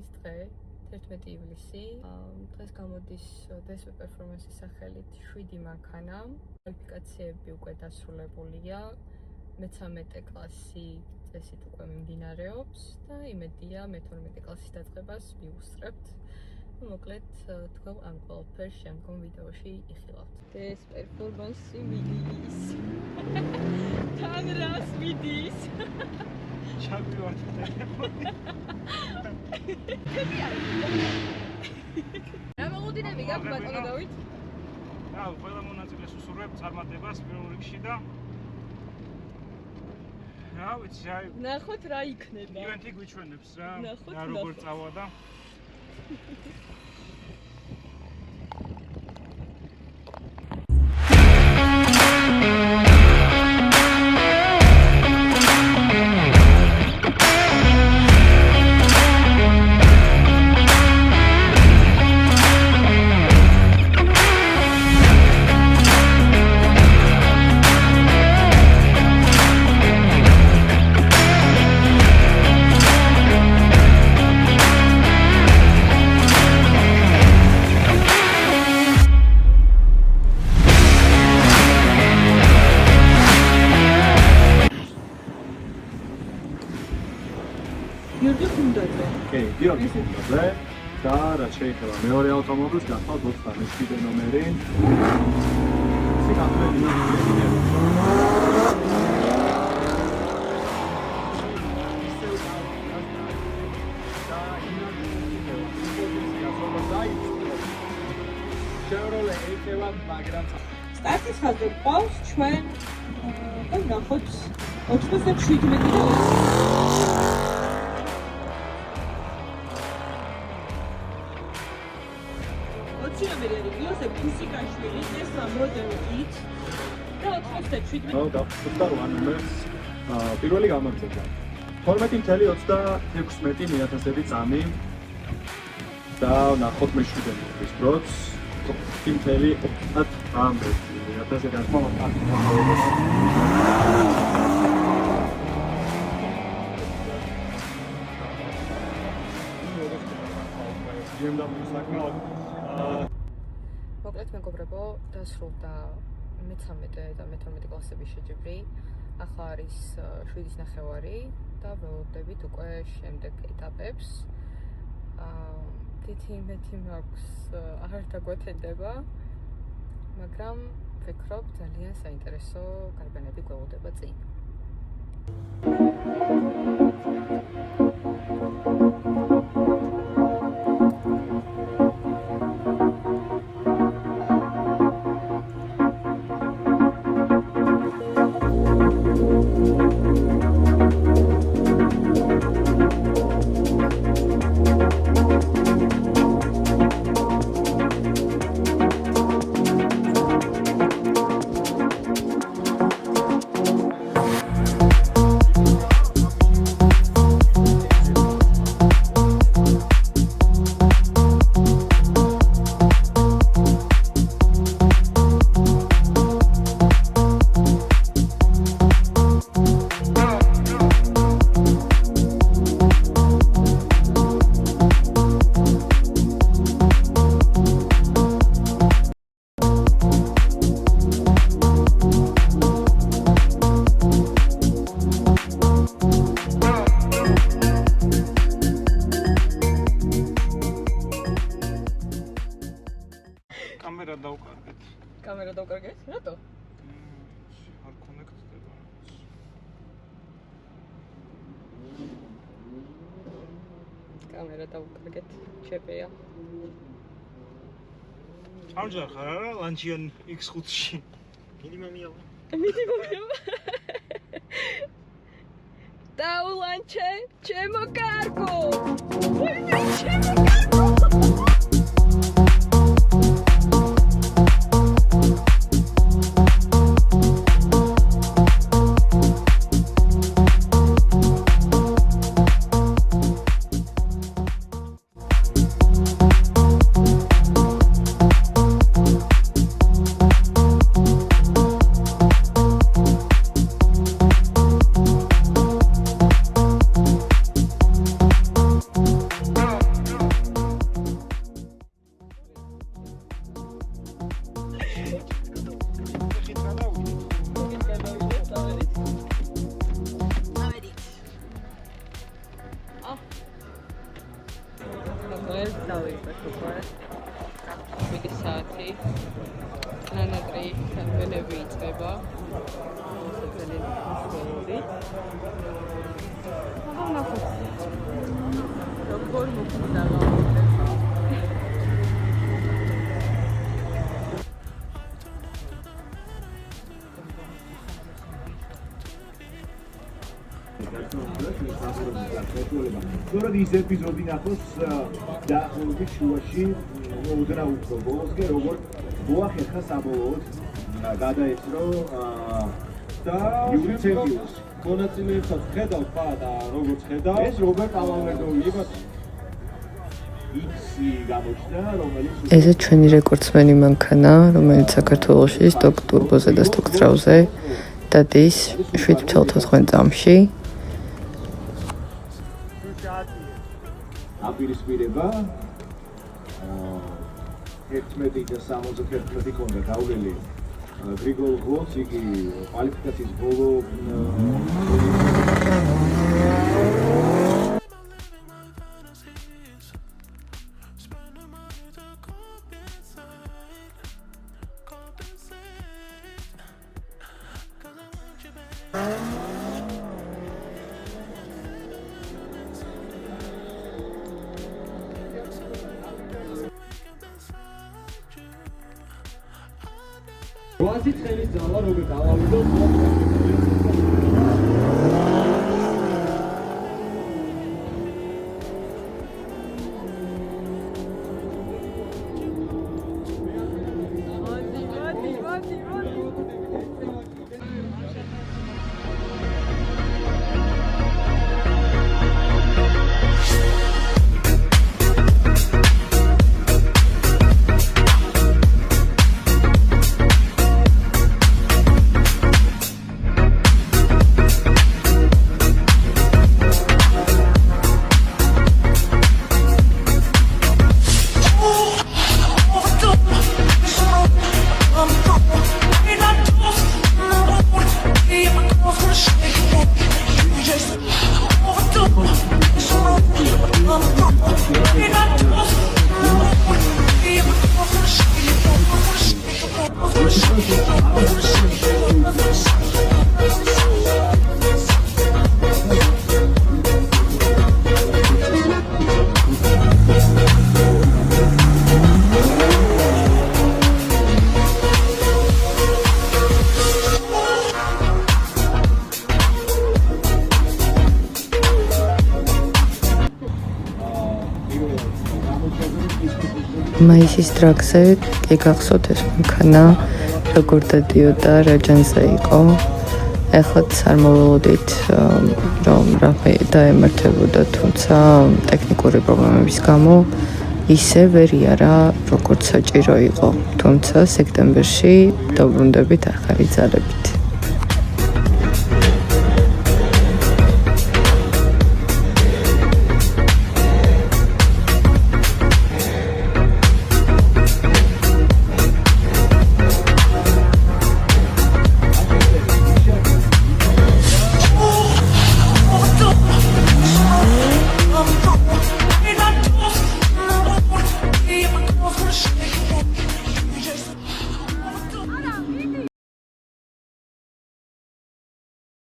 პერფორმანსის დღე 11 ივლისი. დღეს გამოდის DSP პერფორმანსის სახელით 7 მანქანა. კვალიფიკაციები უკვე დასრულებულია. მე-13 კლასი წესით უკვე მიმდინარეობს და იმედია მე-12 კლასის დაწყებას მივუსწრებთ. მოკლედ თქვენ ამ ყველაფერს შემდგომ ვიდეოში იხილავთ. ეს პერფორმანსი მიდის. თან რას მიდის? ჩაგვივართ ტელეფონი. რა მოგუდინები გაქვთ ბატონო დავით? რა, ყველა მონაწილეს უსურვებ წარმატებას პირველ რიგში და რა ვიცი, აი ნახოთ რა იქნება. ივენთი გვიჩვენებს რა, ნახოთ, რა როგორ წავა და გიორგი ხუნდაძე და რაც შეიძლება მეორე ავტომობილს გახვალ 27 ნომერი. სიკამპლეტი Chevrolet A7 მაგრამ სტარტის ხაზზე გვყავს ჩვენ და ნახოთ 97 და 20 ნომერი არის იოსებ ფიზიკაშვილის ეს მოდელით და 97 და 9 პირველი გამარჯვება 12.36 წამი და ნახოთ მე-7 ნომერის დროც 10.30 მოკლედ მეგობრებო, დასრულდა მე-13 და მე-12 კლასების შეჯიბრი. ახლა არის 7:30 და ველოდებით უკვე შემდეგ ეტაპებს. თითი იმედი მაქვს აღარ დაგვეთენდება, მაგრამ ვფიქრობ ძალიან საინტერესო გარბანები გველოდება წინ. კამერა დავკარგეთ? რატო? არ კონექტდება. კამერა დავკარგეთ. შეფეა. ამჯერ ხარ არა ლანჩიან X5-ში. მინიმუმია. დაულანჩე, ჩემო კარგო. ჩემო კარგო. საათი. ნანატრი ველები იწყება. ძალიან მსხვერპლი. აბა ნახოთ. როგორ მოხდა გამოდება. სწორედ ის ეპიზოდი ნახოს დაახლოებით შუაში ოდნა უფრო ბოლოსკენ როგორ მოახერხა საბოლოოდ გადაესწრო და იური ჩემპიონს მონაწილეებსაც ხედავთ ხა და როგორც ხედავ ეს რობერტ ალავერდოვი ისი გამოჩნდა რომელიც ესე ჩვენი რეკორდსმენი მანქანა რომელიც საქართველოში სტოკ ტურბოზე და სტოკ ტრაუზე დადის 7.4 წამში აპირისპირება 11 და 71 კონდა გავლილი გრიგოლ გლოც იგი კვალიფიკაციის ბოლო ვაზი ცხელის ძალა როგორც ალავერდო მაისის ტრაქზე კი გახსოვთ ეს მანქანა როგორ დადიოდა რაჯანზე იყო ეხლა არ მოველოდით რომ რამე დაემართებოდა თუმცა ტექნიკური პრობლემების გამო ისე ვერ იარა როგორც საჭირო იყო თუმცა სექტემბერში დავბრუნდებით ახალი ძალებით